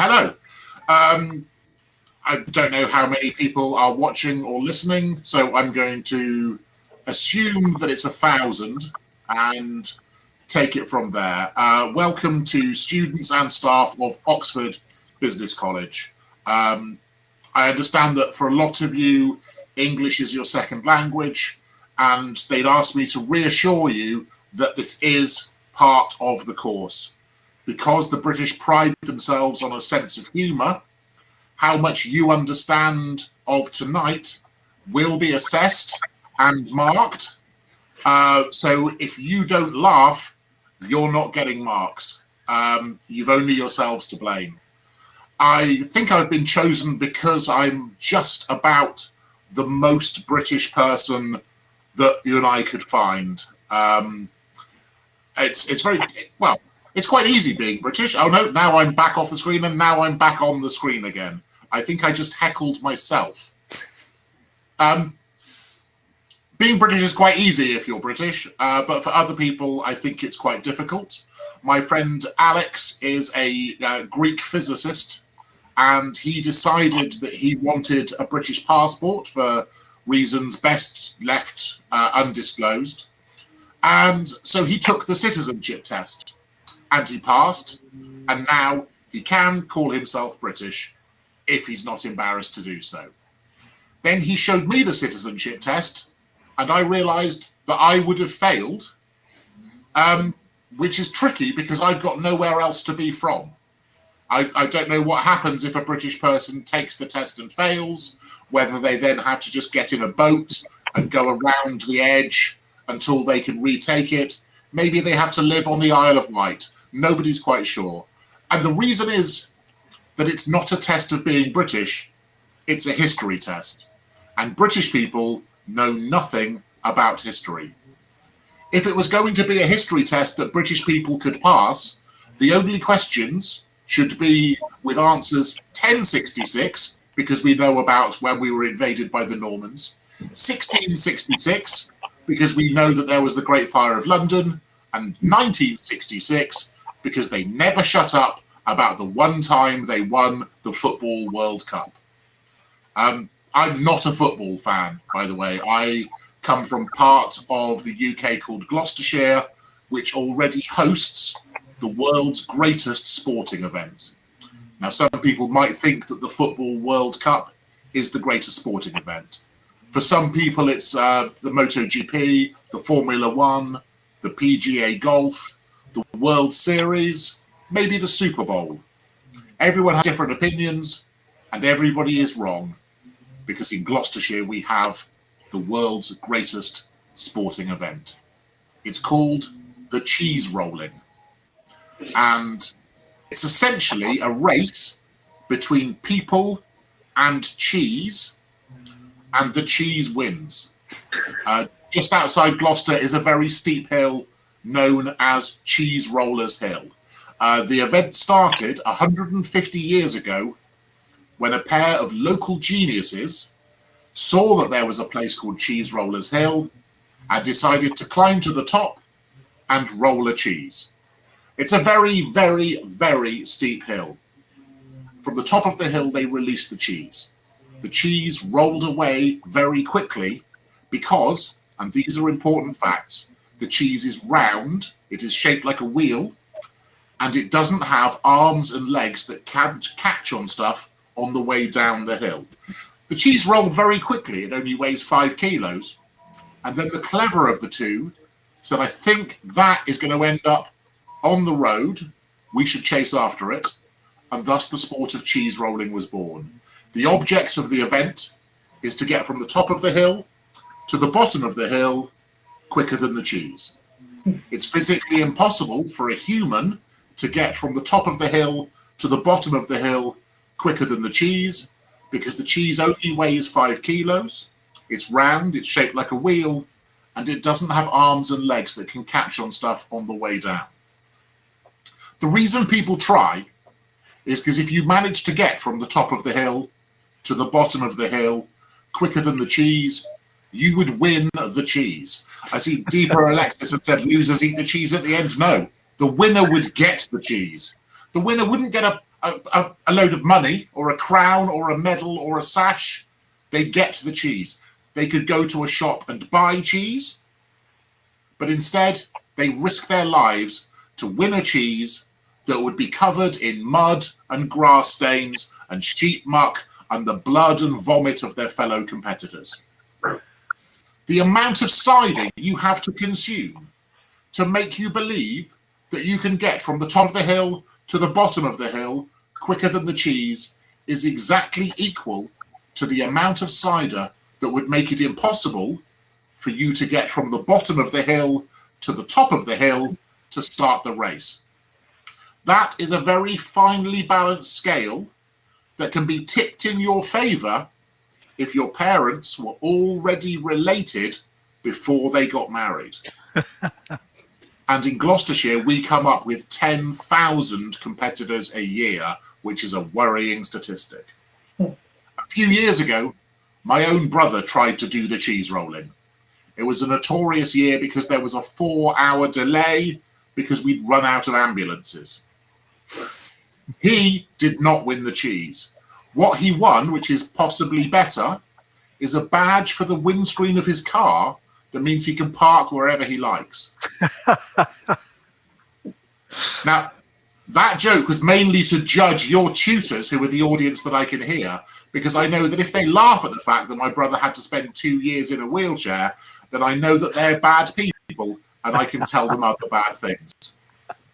Hello. I don't know how many people are watching or listening, so I'm going to assume that it's 1,000 and take it from there. Welcome to students and staff of Oxford Business College. I understand that for a lot of you, English is your second language, and they'd asked me to reassure you that this is part of the course. Because the British pride themselves on a sense of humour, how much you understand of tonight will be assessed and marked. So if you don't laugh, you're not getting marks. You've only yourselves to blame. I think I've been chosen because I'm just about the most British person that you and I could find. It's very, well, it's quite easy being British. Oh no, now I'm back off the screen and now I'm back on the screen again. I think I just heckled myself. Being British is quite easy if you're British, but for other people, I think it's quite difficult. My friend Alex is a Greek physicist, and he decided that he wanted a British passport for reasons best left undisclosed. And so he took the citizenship test, and he passed, and now he can call himself British if he's not embarrassed to do so. Then he showed me the citizenship test, and I realised that I would have failed, which is tricky because I've got nowhere else to be from. I don't know what happens if a British person takes the test and fails, whether they then have to just get in a boat and go around the edge until they can retake it. Maybe they have to live on the Isle of Wight. Nobody's quite sure. And the reason is that it's not a test of being British, it's a history test. And British people know nothing about history. If it was going to be a history test that British people could pass, the only questions should be with answers 1066, because we know about when we were invaded by the Normans, 1666, because we know that there was the Great Fire of London, and 1966, because they never shut up about the one time they won the Football World Cup. I'm not a football fan, by the way. I come from part of the UK called Gloucestershire, which already hosts the world's greatest sporting event. Now, some people might think that the Football World Cup is the greatest sporting event. For some people, it's the MotoGP, the Formula One, the PGA Golf, the World Series, maybe the Super Bowl. Everyone has different opinions, and everybody is wrong, because in Gloucestershire we have the world's greatest sporting event. It's called the cheese rolling, and it's essentially a race between people and cheese, and the cheese wins. Just outside Gloucester is a very steep hill known as Cheese Rollers Hill. The event started 150 years ago when a pair of local geniuses saw that there was a place called Cheese Rollers Hill and decided to climb to the top and roll a cheese. It's a very, very, very steep hill. From the top of the hill, they released the cheese. The cheese rolled away very quickly because, and these are important facts, the cheese is round, it is shaped like a wheel, and it doesn't have arms and legs that can't catch on stuff on the way down the hill. The cheese rolled very quickly, it only weighs 5 kilos, and then the clever of the two said, I think that is going to end up on the road, we should chase after it, and thus the sport of cheese rolling was born. The object of the event is to get from the top of the hill to the bottom of the hill quicker than the cheese. It's physically impossible for a human to get from the top of the hill to the bottom of the hill quicker than the cheese, because the cheese only weighs 5 kilos, it's round, it's shaped like a wheel, and it doesn't have arms and legs that can catch on stuff on the way down. The reason people try is because if you manage to get from the top of the hill to the bottom of the hill quicker than the cheese, you would win the cheese. I see Deeper Alexis had said losers eat the cheese at the end. No, the winner would get the cheese. The winner wouldn't get a load of money or a crown or a medal or a sash, they get the cheese. They could go to a shop and buy cheese, but instead they risk their lives to win a cheese that would be covered in mud and grass stains and sheep muck and the blood and vomit of their fellow competitors. The amount of cider you have to consume to make you believe that you can get from the top of the hill to the bottom of the hill quicker than the cheese is exactly equal to the amount of cider that would make it impossible for you to get from the bottom of the hill to the top of the hill to start the race. That is a very finely balanced scale that can be tipped in your favour if your parents were already related before they got married. And in Gloucestershire, we come up with 10,000 competitors a year, which is a worrying statistic. A few years ago, my own brother tried to do the cheese rolling. It was a notorious year because there was a 4-hour delay because we'd run out of ambulances. He did not win the cheese. What he won, which is possibly better, is a badge for the windscreen of his car that means he can park wherever he likes. Now, that joke was mainly to judge your tutors, who are the audience that I can hear, because I know that if they laugh at the fact that my brother had to spend 2 years in a wheelchair, then I know that they're bad people and I can tell them other bad things.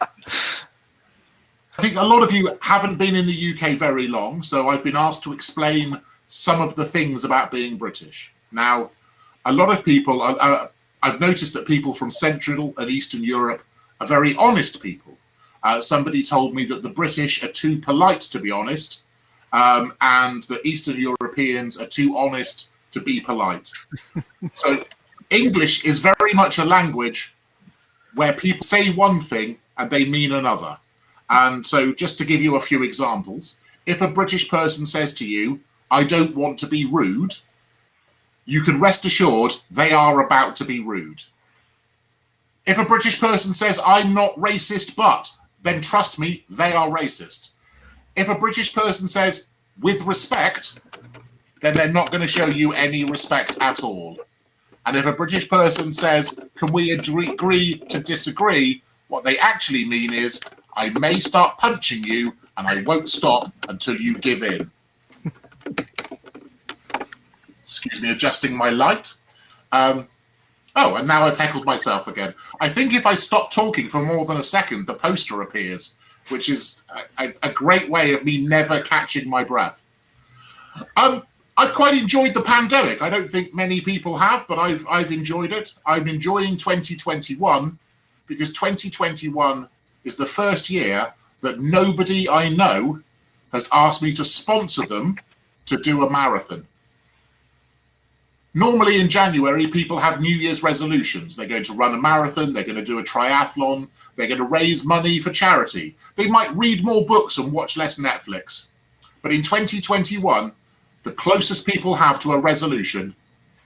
I think a lot of you haven't been in the UK very long, so I've been asked to explain some of the things about being British. Now, a lot of people, I've noticed that people from Central and Eastern Europe are very honest people. Somebody told me that the British are too polite to be honest, and the Eastern Europeans are too honest to be polite. So English is very much a language where people say one thing and they mean another. And so just to give you a few examples, if a British person says to you, "I don't want to be rude," you can rest assured they are about to be rude. If a British person says, "I'm not racist, but," then trust me, they are racist. If a British person says, "with respect," then they're not going to show you any respect at all. And if a British person says, "can we agree to disagree," what they actually mean is, "I may start punching you and I won't stop until you give in." Excuse me, adjusting my light. Oh, and now I've heckled myself again. I think if I stop talking for more than a second, the poster appears, which is a great way of me never catching my breath. I've quite enjoyed the pandemic. I don't think many people have, but I've enjoyed it. I'm enjoying 2021 because 2021 is the first year that nobody I know has asked me to sponsor them to do a marathon. Normally in January, people have New Year's resolutions. They're going to run a marathon, they're going to do a triathlon, they're going to raise money for charity. They might read more books and watch less Netflix. But in 2021, the closest people have to a resolution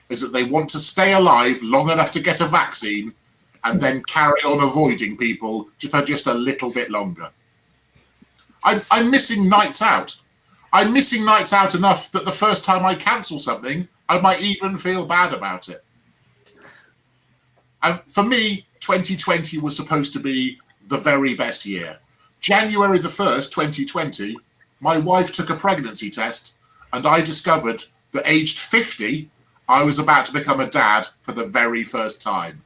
is that they want to stay alive long enough to get a vaccine and then carry on avoiding people for just a little bit longer. I'm missing nights out. I'm missing nights out enough that the first time I cancel something, I might even feel bad about it. And for me, 2020 was supposed to be the very best year. January the 1st, 2020, my wife took a pregnancy test and I discovered that aged 50, I was about to become a dad for the very first time.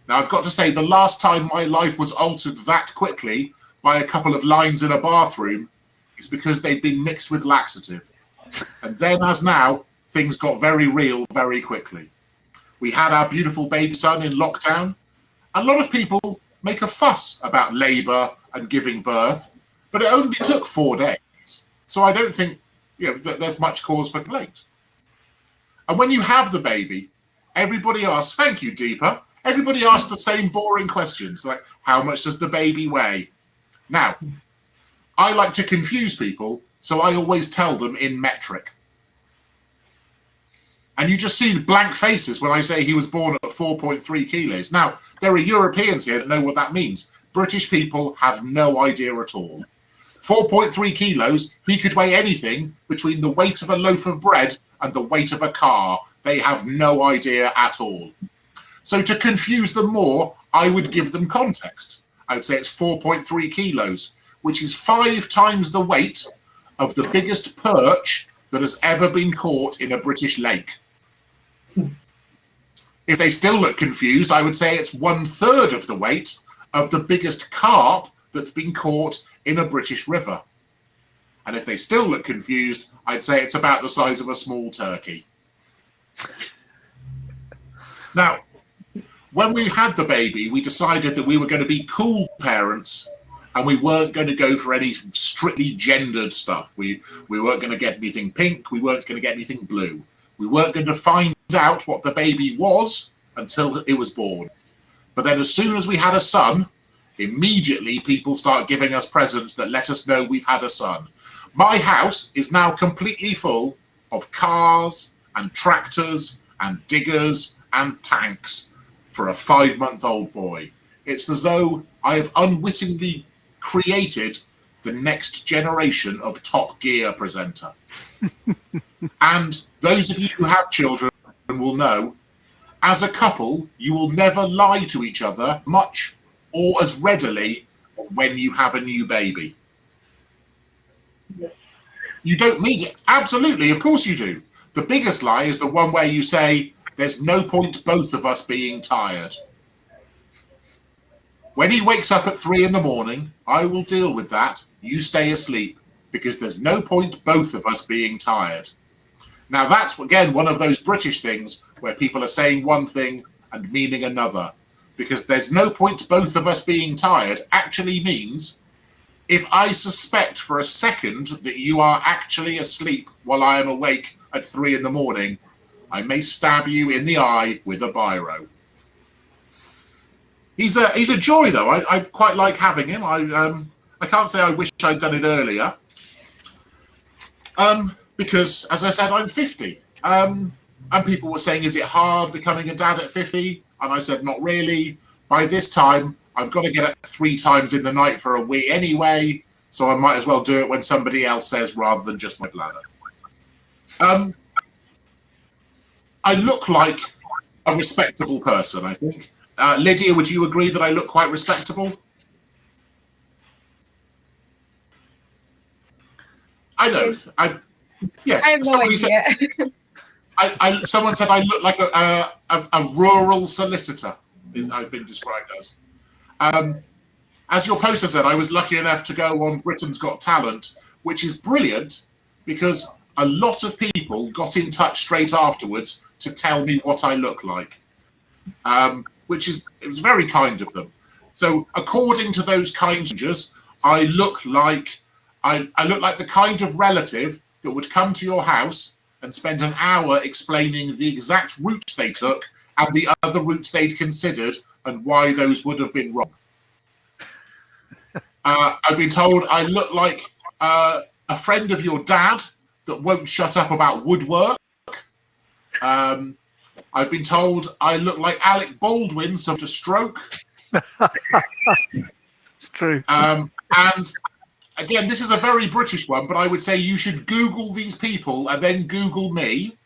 Now, I've got to say, the last time my life was altered that quickly by a couple of lines in a bathroom is because they'd been mixed with laxative. And then, as now, things got very real very quickly. We had our beautiful baby son in lockdown. A lot of people make a fuss about labour and giving birth, but it only took 4 days. So I don't think that there's much cause for complaint. And when you have the baby, everybody asks, thank you, Deepa, everybody asks the same boring questions, like, how much does the baby weigh? Now, I like to confuse people, so I always tell them in metric. And you just see the blank faces when I say he was born at 4.3 kilos. Now, there are Europeans here that know what that means. British people have no idea at all. 4.3 kilos, he could weigh anything between the weight of a loaf of bread and the weight of a car. They have no idea at all. So to confuse them more, I would give them context. I would say it's 4.3 kilos, which is 5 times the weight of the biggest perch that has ever been caught in a British lake. If they still look confused, I would say it's 1/3 of the weight of the biggest carp that's been caught in a British river. And if they still look confused, I'd say it's about the size of a small turkey. Now, when we had the baby, we decided that we were going to be cool parents and we weren't going to go for any strictly gendered stuff. We weren't going to get anything pink. We weren't going to get anything blue. We weren't going to find out what the baby was until it was born. But then as soon as we had a son, immediately people start giving us presents that let us know we've had a son. My house is now completely full of cars and tractors and diggers and tanks for a 5-month-old boy. It's as though I have unwittingly created the next generation of Top Gear presenter. And those of you who have children will know, as a couple, you will never lie to each other much or as readily as when you have a new baby. Yes. You don't mean it. Absolutely, of course you do. The biggest lie is the one where you say, there's no point both of us being tired. When he wakes up at 3 a.m, I will deal with that. You stay asleep, because there's no point both of us being tired. Now that's, again, one of those British things where people are saying one thing and meaning another. Because there's no point both of us being tired actually means if I suspect for a second that you are actually asleep while I am awake at 3 a.m, I may stab you in the eye with a biro. He's a joy, though. I quite like having him. I can't say I wish I'd done it earlier. Because, as I said, I'm 50. And people were saying, is it hard becoming a dad at 50? And I said, not really. By this time, I've got to get up 3 times in the night for a wee anyway, so I might as well do it when somebody else says rather than just my bladder. I look like a respectable person, I think. Lydia, would you agree that I look quite respectable? I know. Yes. I have no idea. Someone said I look like a rural solicitor, I've been described as. As your poster said, I was lucky enough to go on Britain's Got Talent, which is brilliant because a lot of people got in touch straight afterwards to tell me what I look like, it was very kind of them. So according to those kind strangers, I look like the kind of relative that would come to your house and spend an hour explaining the exact routes they took and the other routes they'd considered and why those would have been wrong. I've been told I look like a friend of your dad that won't shut up about woodwork. I've been told I look like Alec Baldwin suffered a stroke. It's true. And again, this is a very British one, but I would say you should Google these people and then Google me,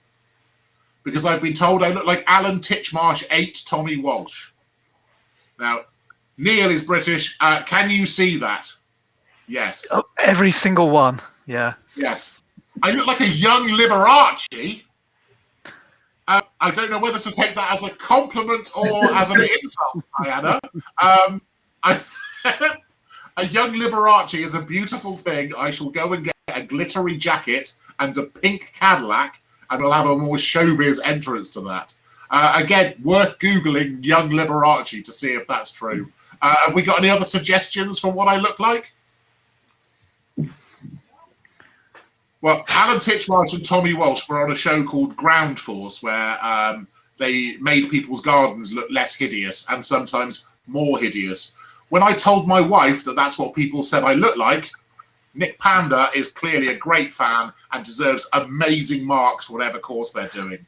because I've been told I look like Alan Titchmarsh ate Tommy Walsh. Now, Neil is British. Can you see that? Yes. Oh, every single one. Yeah. Yes. I look like a young Liberace. I don't know whether to take that as a compliment or as an insult, Diana. A young Liberace is a beautiful thing. I shall go and get a glittery jacket and a pink Cadillac, and we'll have a more showbiz entrance to that. Again, worth Googling young Liberace to see if that's true. Have we got any other suggestions for what I look like? Well, Alan Titchmarsh and Tommy Walsh were on a show called Ground Force where they made people's gardens look less hideous and sometimes more hideous. When I told my wife that that's what people said I look like, Nick Panda is clearly a great fan and deserves amazing marks for whatever course they're doing.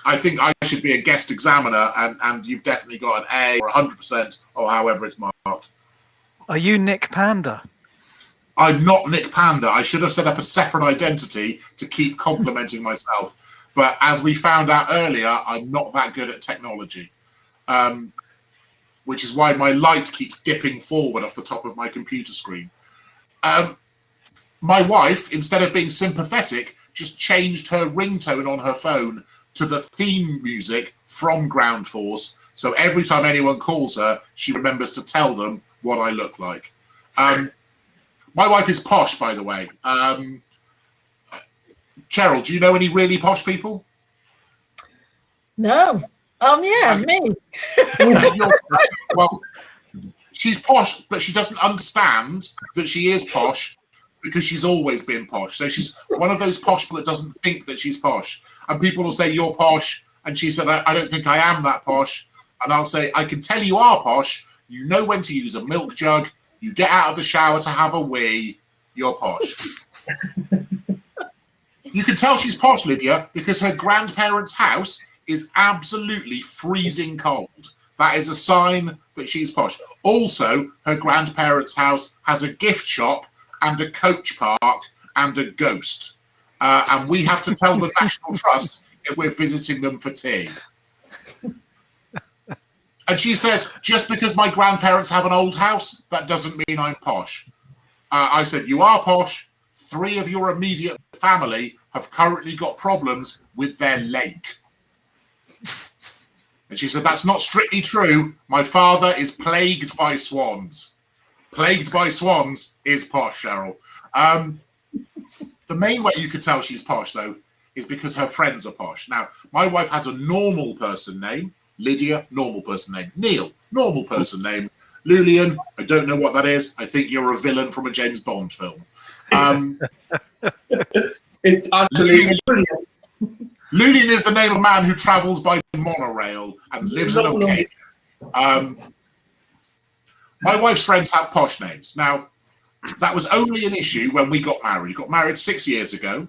I think I should be a guest examiner, and you've definitely got an A or 100% or however it's marked. Are you Nick Panda? I'm not Nick Panda. I should have set up a separate identity to keep complimenting myself. But as we found out earlier, I'm not that good at technology, which is why my light keeps dipping forward off the top of my computer screen. My wife, instead of being sympathetic, just changed her ringtone on her phone to the theme music from Ground Force. So every time anyone calls her, she remembers to tell them what I look like. My wife is posh, by the way. Cheryl, do you know any really posh people? No. Yeah, me. Well, she's posh, but she doesn't understand that she is posh because she's always been posh. So she's one of those posh people that doesn't think that she's posh. And people will say, you're posh. And she said, I don't think I am that posh. And I'll say, I can tell you are posh. You know when to use a milk jug. You get out of the shower to have a wee. You're posh. You can tell she's posh, Lydia, because her grandparents' house is absolutely freezing cold. That is a sign that she's posh. Also, her grandparents' house has a gift shop and a coach park and a ghost. And we have to tell the National Trust if we're visiting them for tea. And she says, just because my grandparents have an old house, that doesn't mean I'm posh. I said, you are posh. 3 of your immediate family have currently got problems with their lake. And she said, that's not strictly true. My father is plagued by swans. Plagued by swans is posh, Cheryl. The main way you could tell she's posh, though, is because her friends are posh. Now, my wife has a normal person name. Lydia, normal person name. Neil, normal person name. Lulian, I don't know what that is. I think you're a villain from a James Bond film. It's actually Lulian is the name of a man who travels by monorail and lives in a cave. My wife's friends have posh names. Now, that was only an issue when we got married. We got married 6 years ago,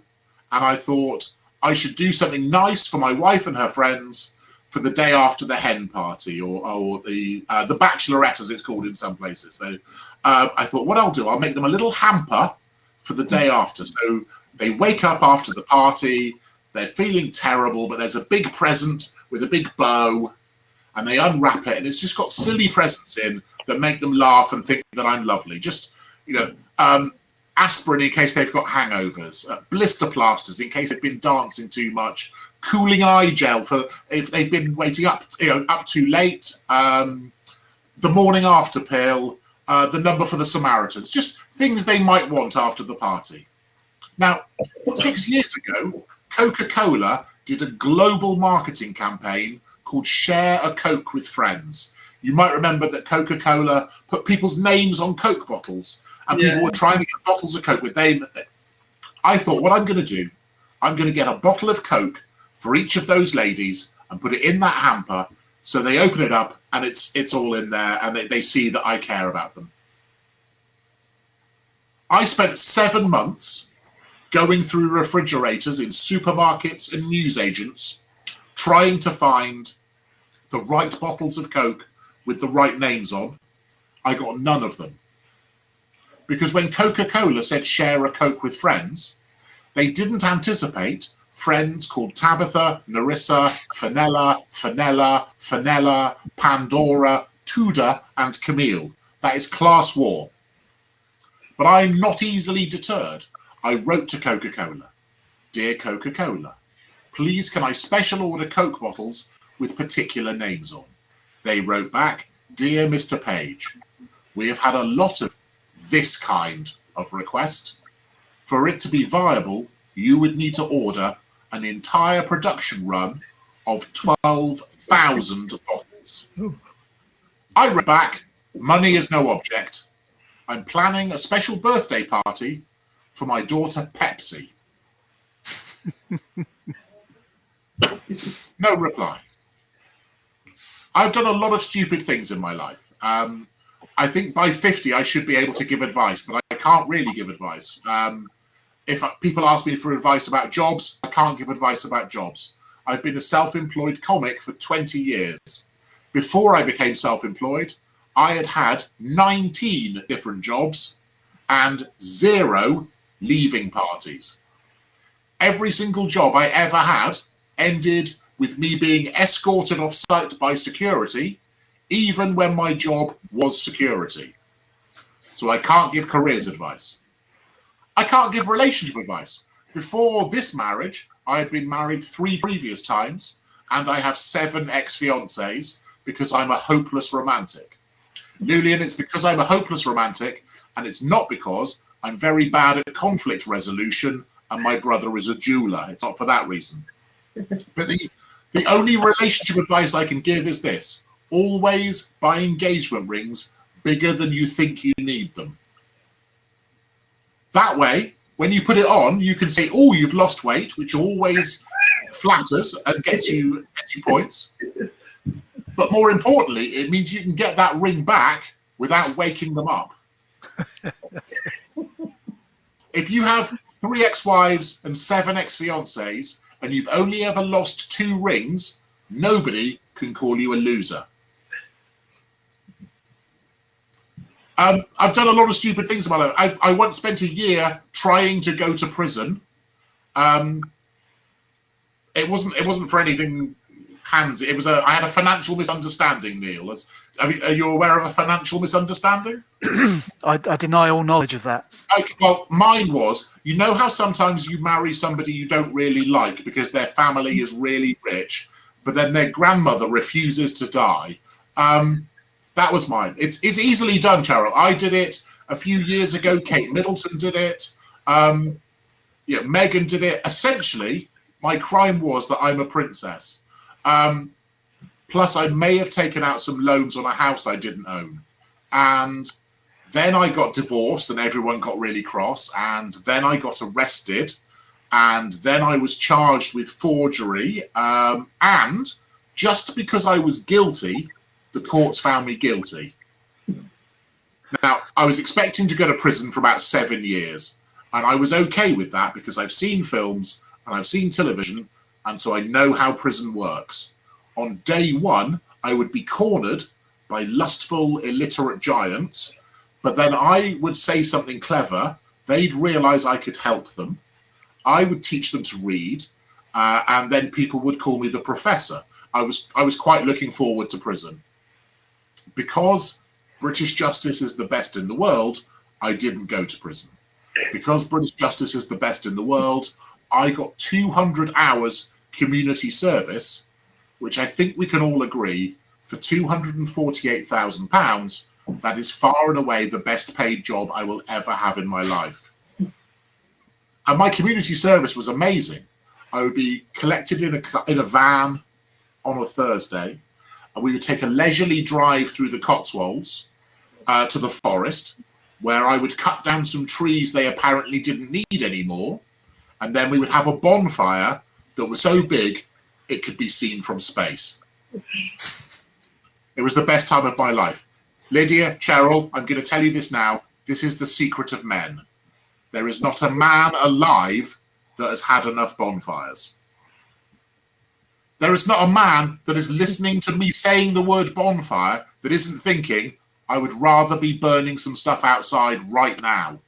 and I thought I should do something nice for my wife and her friends for the day after the hen party, or the bachelorette, as it's called in some places. So I thought, what I'll do, I'll make them a little hamper for the day after. So they wake up after the party, they're feeling terrible, but there's a big present with a big bow, and they unwrap it, and it's just got silly presents in that make them laugh and think that I'm lovely. Just, aspirin in case they've got hangovers, blister plasters in case they've been dancing too much, cooling eye gel for if they've been waiting up too late, the morning after pill, the number for the Samaritans, just things they might want after the party. Now, 6 years ago, Coca-Cola did a global marketing campaign called Share a Coke with Friends. You might remember that Coca-Cola put people's names on Coke bottles, and people were trying to get bottles of Coke with them. I thought, what I'm going to do, I'm going to get a bottle of Coke for each of those ladies and put it in that hamper, so they open it up and it's all in there, and they see that I care about them. I spent 7 months going through refrigerators in supermarkets and newsagents, trying to find the right bottles of Coke with the right names on. I got none of them. Because when Coca-Cola said share a Coke with friends, they didn't anticipate friends called Tabitha, Narissa, Fenella, Pandora, Tudor, and Camille. That is class war. But I'm not easily deterred. I wrote to Coca-Cola. Dear Coca-Cola, please can I special order Coke bottles with particular names on? They wrote back, Dear Mr. Page, we have had a lot of this kind of request. For it to be viable, you would need to order an entire production run of 12,000 bottles. I wrote back, money is no object. I'm planning a special birthday party for my daughter Pepsi. No reply. I've done a lot of stupid things in my life. I think by 50 I should be able to give advice, but I can't really give advice. If people ask me for advice about jobs, I can't give advice about jobs. I've been a self-employed comic for 20 years. Before I became self-employed, I had 19 different jobs, and 0 leaving parties. Every single job I ever had ended with me being escorted off site by security, even when my job was security. So I can't give careers advice. I can't give relationship advice. Before this marriage, I had been married 3 previous times, and I have 7 ex-fiancés because I'm a hopeless romantic. Lulian, it's because I'm a hopeless romantic, and it's not because I'm very bad at conflict resolution and my brother is a jeweler. It's not for that reason. But the only relationship advice I can give is this: always buy engagement rings bigger than you think you need them. That way, when you put it on, you can say, oh, you've lost weight, which always flatters and gets you points. But more importantly, it means you can get that ring back without waking them up. If you have 3 ex-wives and 7 ex-fiancés and you've only ever lost 2 rings, nobody can call you a loser. I've done a lot of stupid things in my life. I once spent a year trying to go to prison. It wasn't for anything handsy. I had a financial misunderstanding, Neil. Are you aware of a financial misunderstanding? I deny all knowledge of that. Okay, well, mine was, you know how sometimes you marry somebody you don't really like because their family is really rich, but then their grandmother refuses to die? That was mine. It's easily done, Cheryl. I did it a few years ago. Kate Middleton did it. Megan did it. Essentially, my crime was that I'm a princess. Plus, I may have taken out some loans on a house I didn't own. And then I got divorced and everyone got really cross. And then I got arrested. And then I was charged with forgery. And just because I was guilty, the courts found me guilty. Now, I was expecting to go to prison for about 7 years. And I was okay with that because I've seen films and I've seen television. And so I know how prison works. On day 1, I would be cornered by lustful, illiterate giants. But then I would say something clever. They'd realize I could help them. I would teach them to read. And then people would call me the professor. I was quite looking forward to prison. Because British justice is the best in the world, I didn't go to prison. Because British justice is the best in the world, I got 200 hours community service, which I think we can all agree, for £248,000, that is far and away the best paid job I will ever have in my life. And my community service was amazing. I would be collected in a van on a Thursday, and we would take a leisurely drive through the Cotswolds to the forest, where I would cut down some trees they apparently didn't need anymore, and then we would have a bonfire that was so big it could be seen from space. It was the best time of my life. Lydia, Cheryl, I'm going to tell you this now. This is the secret of men. There is not a man alive that has had enough bonfires. There is not a man that is listening to me saying the word bonfire that isn't thinking, I would rather be burning some stuff outside right now.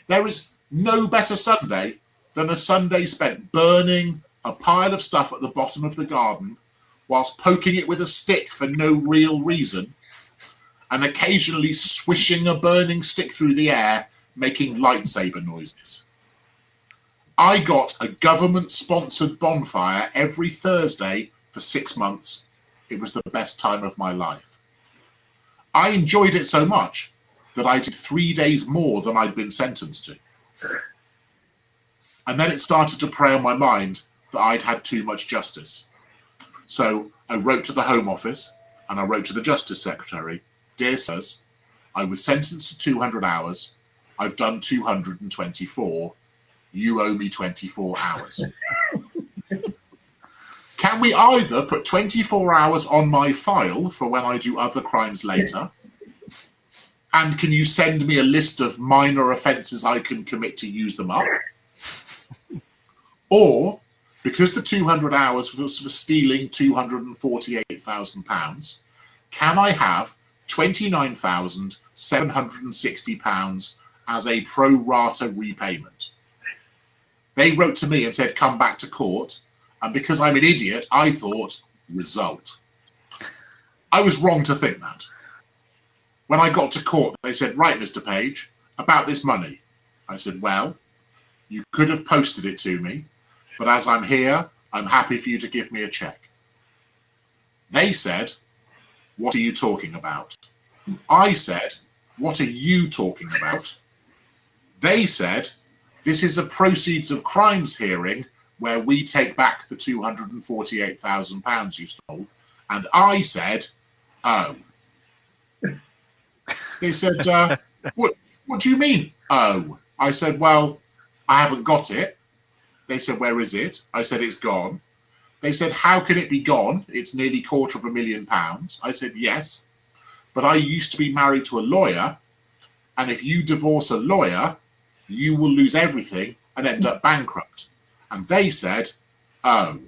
There is no better Sunday than a Sunday spent burning a pile of stuff at the bottom of the garden whilst poking it with a stick for no real reason and occasionally swishing a burning stick through the air, making lightsaber noises. I got a government-sponsored bonfire every Thursday for 6 months. It was the best time of my life. I enjoyed it so much that I did 3 days more than I'd been sentenced to. And then it started to prey on my mind that I'd had too much justice. So I wrote to the Home Office and I wrote to the Justice Secretary, Dear Sirs, I was sentenced to 200 hours. I've done 224. You owe me 24 hours. Can we either put 24 hours on my file for when I do other crimes later? And can you send me a list of minor offences I can commit to use them up? Or, because the 200 hours was for stealing £248,000, can I have £29,760 as a pro rata repayment. They wrote to me and said, come back to court. And because I'm an idiot, I thought, result. I was wrong to think that. When I got to court, they said, right, Mr. Page, about this money. I said, well, you could have posted it to me, but as I'm here, I'm happy for you to give me a check. They said, what are you talking about? I said, what are you talking about? They said, this is a proceeds of crimes hearing where we take back the £248,000 you stole. And I said, oh. They said, what do you mean, oh? I said, well, I haven't got it. They said, where is it? I said, it's gone. They said, how can it be gone? It's nearly £250,000. I said, yes, but I used to be married to a lawyer, and if you divorce a lawyer, you will lose everything and end up bankrupt. And they said, oh.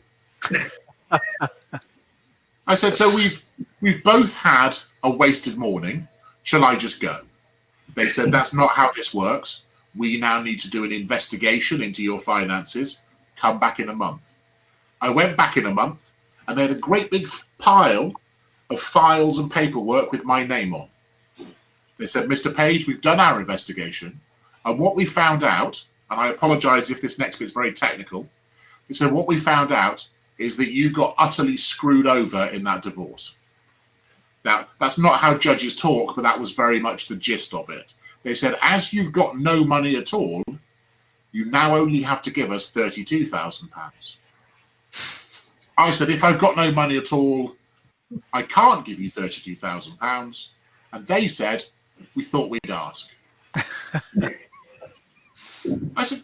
I said, so we've both had a wasted morning. Shall I just go? They said, that's not how this works. We now need to do an investigation into your finances. Come back in a month. I went back in a month, and they had a great big pile of files and paperwork with my name on. They said, Mr. Page, we've done our investigation, and what we found out, and I apologize if this next bit's very technical, they said, what we found out is that you got utterly screwed over in that divorce. Now, that's not how judges talk, but that was very much the gist of it. They said, as you've got no money at all, you now only have to give us £32,000. I said, if I've got no money at all, I can't give you £32,000. And they said, we thought we'd ask. I said,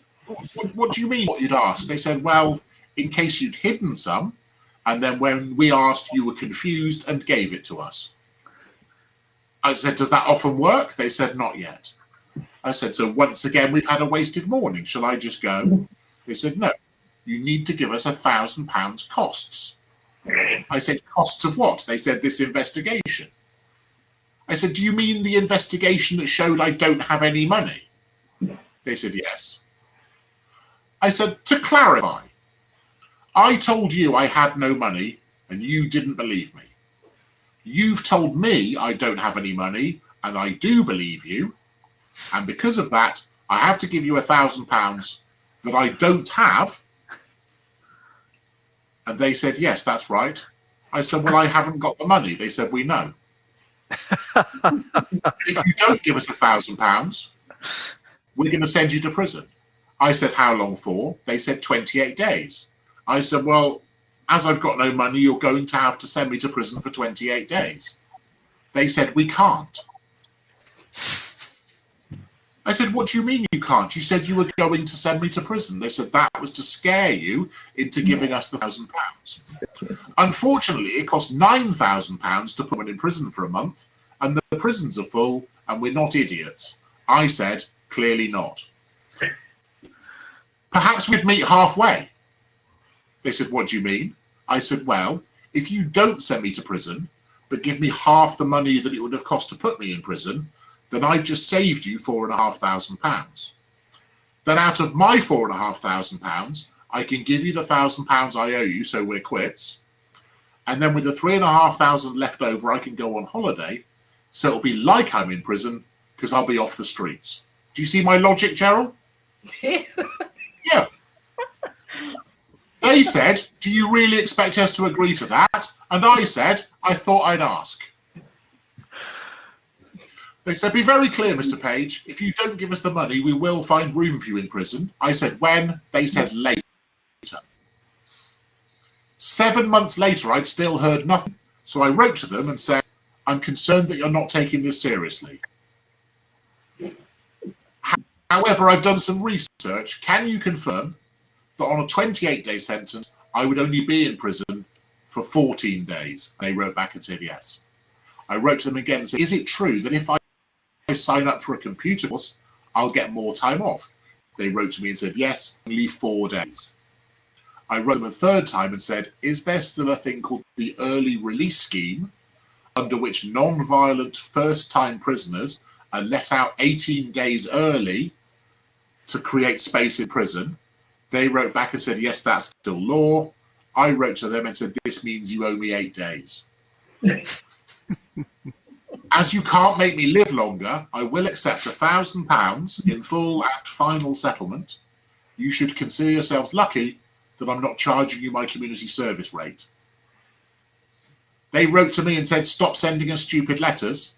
what do you mean what you'd ask? They said, well, in case you'd hidden some, and then when we asked, you were confused and gave it to us. I said, does that often work? They said, not yet. I said, so once again, we've had a wasted morning. Shall I just go? They said, no, you need to give us £1,000 costs. I said, costs of what? They said, this investigation. I said, do you mean the investigation that showed I don't have any money? They said, yes. I said, to clarify, I told you I had no money and you didn't believe me. You've told me I don't have any money and I do believe you. And because of that, I have to give you £1,000 that I don't have. And they said, yes, that's right. I said, well, I haven't got the money. They said, we know. If you don't give us £1,000, we're going to send you to prison. I said, how long for? They said 28 days. I said, well, as I've got no money, you're going to have to send me to prison for 28 days. They said, we can't. I said, what do you mean you can't? You said you were going to send me to prison. They said that was to scare you into giving us the £1,000. Unfortunately, it cost £9,000 to put one in prison for a month, and the prisons are full, and we're not idiots. I said, clearly not. Perhaps we'd meet halfway. They said, what do you mean? I said, well, if you don't send me to prison, but give me half the money that it would have cost to put me in prison, then I've just saved you £4,500. Then out of my £4,500, I can give you the £1,000 I owe you, so we're quits. And then with the £3,500 left over, I can go on holiday. So it'll be like I'm in prison because I'll be off the streets. Do you see my logic, Gerald? Yeah. They said, do you really expect us to agree to that? And I said, I thought I'd ask. They said, be very clear, Mr. Page. If you don't give us the money, we will find room for you in prison. I said, when? They said, later. 7 months later, I'd still heard nothing. So I wrote to them and said, I'm concerned that you're not taking this seriously. However, I've done some research. Can you confirm that on a 28-day sentence, I would only be in prison for 14 days? They wrote back and said yes. I wrote to them again and said, is it true that if I sign up for a computer course, I'll get more time off? They wrote to me and said, yes, only 4 days. I wrote them a third time and said, is there still a thing called the early release scheme under which non-violent first-time prisoners let out 18 days early to create space in prison. They wrote back and said, yes, that's still law. I wrote to them and said, this means you owe me 8 days. As you can't make me live longer, I will accept £1,000 in full and final settlement. You should consider yourselves lucky that I'm not charging you my community service rate. They wrote to me and said, stop sending us stupid letters.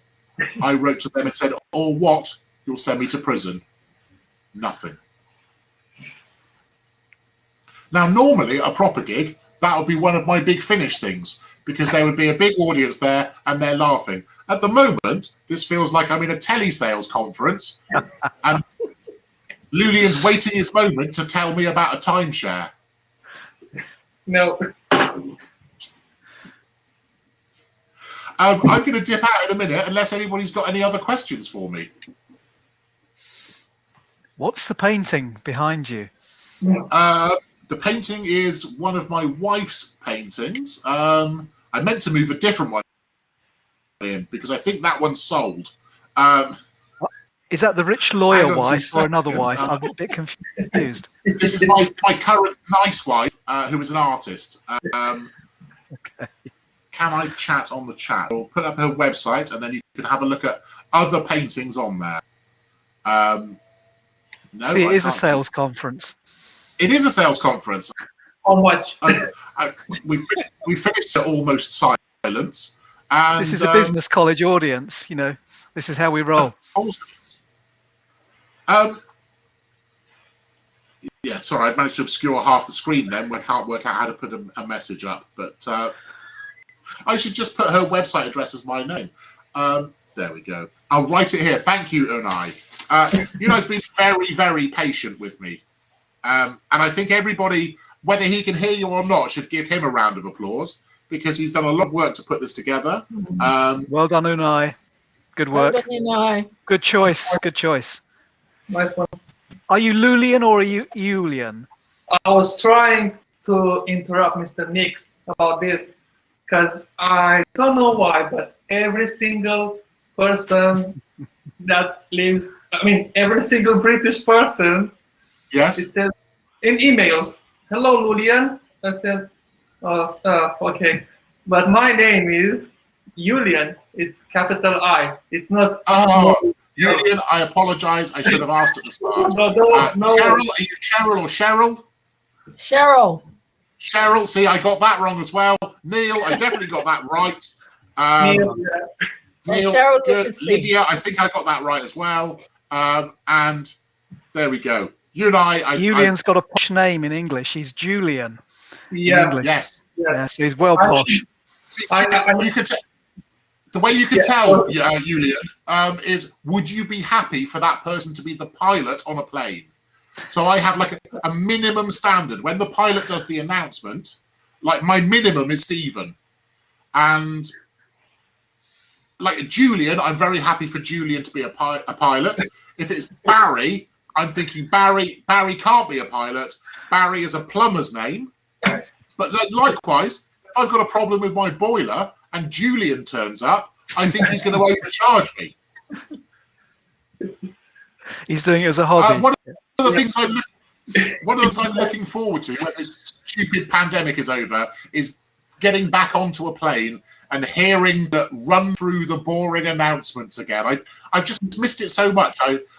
I wrote to them and said, or what? You'll send me to prison. Nothing. Now, normally at a proper gig, that would be one of my Big Finish things, because there would be a big audience there and they're laughing. At the moment, this feels like I'm in a telesales conference and Lulian's waiting his moment to tell me about a timeshare. No. I'm going to dip out in a minute unless anybody's got any other questions for me. What's the painting behind you? The painting is one of my wife's paintings. I meant to move a different one in because I think that one's sold. Is that the rich lawyer Hang on 2 wife or another seconds. wife? I'm a bit confused. This is my current nice wife, who is an artist. Okay. Can I chat on the chat? We'll put up her website and then you can have a look at other paintings on there. No, See, it is a can't. sales conference. It is a sales conference. How much? We finished to almost silence. And, This is a business college audience, you know. This is how we roll. Yeah, sorry, I managed to obscure half the screen then. We can't work out how to put a message up. But I should just put her website address as my name. There we go. I'll write it here. Thank you, Unai. Unai's been very, very patient with me. And I think everybody, whether he can hear you or not, should give him a round of applause because he's done a lot of work to put this together. Well done, Unai. Good work. Well done, Unai. Good choice. Good choice. Nice one. Are you Lulian or are you Julian? I was trying to interrupt Mr. Nick about this because I don't know why, but every single person that lives, every single British person, Yes. it says in emails, hello, Lulian. I said, okay. But my name is Julian. It's capital I. It's not. Oh, Julian, I apologise. I should have asked at the start. No. Cheryl, are you Cheryl or Cheryl? Cheryl. Cheryl, see, I got that wrong as well. Neil, I definitely got that right. Neil, Neil, Cheryl good. with a C. Lydia, I think I got that right as well. And there we go. You and Julian's got a posh name in English. He's Julian. Yeah. English. Yes. Yeah, so he's well posh. See, I- you could the way you can tell, Julian, is would you be happy for that person to be the pilot on a plane? So I have like a minimum standard. When the pilot does the announcement, like my minimum is Stephen. And like Julian, I'm very happy for Julian to be a pilot. If it's Barry, I'm thinking Barry can't be a pilot. Barry is a plumber's name. But then likewise, if I've got a problem with my boiler and Julian turns up, I think he's going to overcharge me. He's doing it as a hobby. One of the things I'm looking forward to when this stupid pandemic is over is getting back onto a plane and hearing that run through the boring announcements again. I've just missed it so much.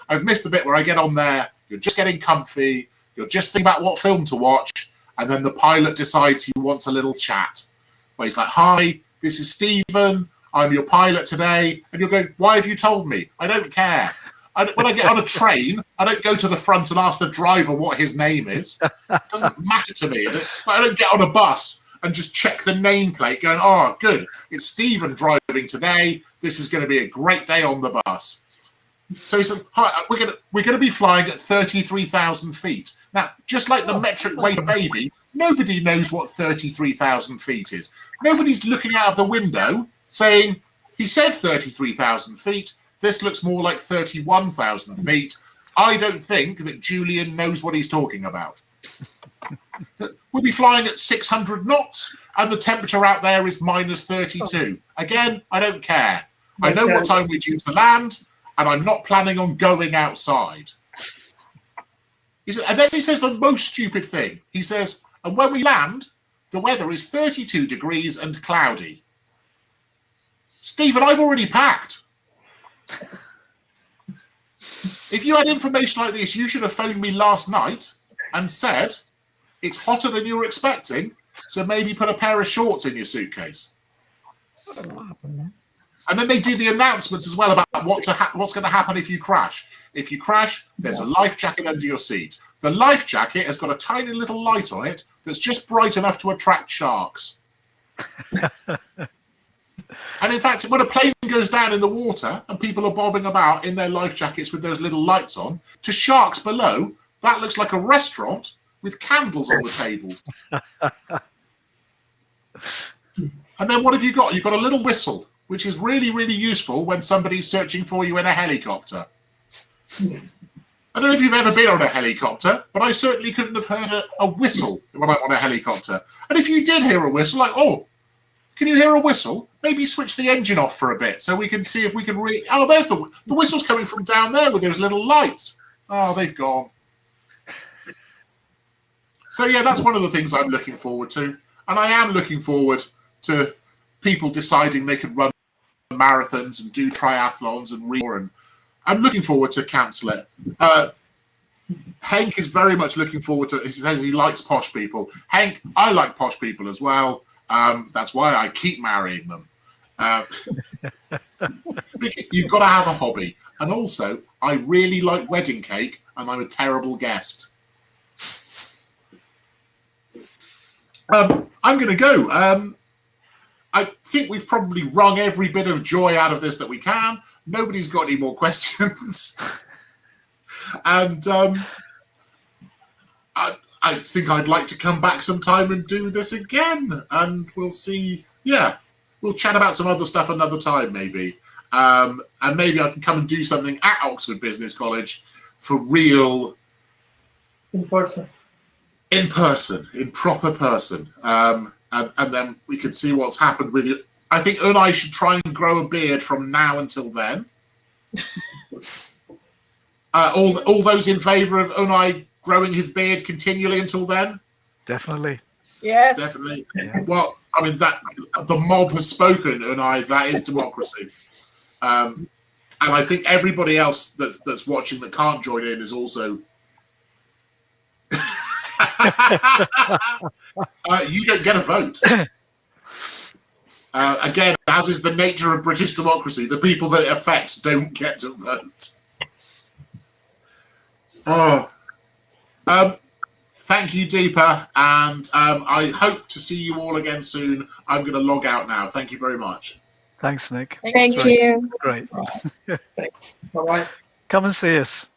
I've missed the bit where I get on there, you're just getting comfy, you're just thinking about what film to watch, and then the pilot decides he wants a little chat. Where he's like, hi, this is Stephen, I'm your pilot today. And you're going, why have you told me? I don't care. When I get on a train, I don't go to the front and ask the driver what his name is. It doesn't matter to me. I don't get on a bus and just check the nameplate going, oh, good, it's Stephen driving today. This is going to be a great day on the bus. So he said, hi, we're going to be flying at 33,000 feet. Now, just like the metric weight of a baby, nobody knows what 33,000 feet is. Nobody's looking out of the window saying, he said 33,000 feet. This looks more like 31,000 feet. I don't think that Julian knows what he's talking about. We'll be flying at 600 knots and the temperature out there is minus 32. Again, I don't care. I know what time we're due to land. and I'm not planning on going outside. And then he says the most stupid thing. He says, and when we land, the weather is 32 degrees and cloudy. Stephen, I've already packed. If you had information like this, you should have phoned me last night and said, it's hotter than you were expecting, so maybe put a pair of shorts in your suitcase. And then they do the announcements as well about what's going to happen if you crash. If you crash, there's a life jacket under your seat. The life jacket has got a tiny little light on it that's just bright enough to attract sharks. And in fact, when a plane goes down in the water and people are bobbing about in their life jackets with those little lights on, to sharks below, that looks like a restaurant with candles on the tables. And then what have you got? You've got a little whistle, which is really, really useful when somebody's searching for you in a helicopter. I don't know if you've ever been on a helicopter, but I certainly couldn't have heard a whistle when I'm on a helicopter. And if you did hear a whistle, like, oh, can you hear a whistle? Maybe switch the engine off for a bit so we can see if we can oh, there's the whistle's coming from down there with those little lights. Oh, they've gone. So, yeah, that's one of the things I'm looking forward to. And I am looking forward to people deciding they could run marathons and do triathlons and I'm looking forward to cancel it. Henk is very much looking forward to it. He says he likes posh people. Henk, I like posh people as well. That's why I keep marrying them. You've got to have a hobby. And also, I really like wedding cake, and I'm a terrible guest. I'm going to go. I think we've probably wrung every bit of joy out of this that we can. Nobody's got any more questions. And I think I'd like to come back sometime and do this again. And we'll see. Yeah, we'll chat about some other stuff another time, maybe. And maybe I can come and do something at Oxford Business College for real. In person. In proper person. And then we can see what's happened with you. I think Unai should try and grow a beard from now until then. All those in favour of Unai growing his beard continually until then? Definitely. Yes. Definitely. Yeah. Well, I mean, that the mob has spoken, Unai. That is democracy. And I think everybody else that's watching that can't join in is also... you don't get a vote. Again, as is the nature of British democracy, the people that it affects don't get to vote. Thank you, Deepa, and I hope to see you all again soon. I'm going to log out now. Thank you very much. Thanks, Nick. Thank you. Great. Bye-bye. Come and see us.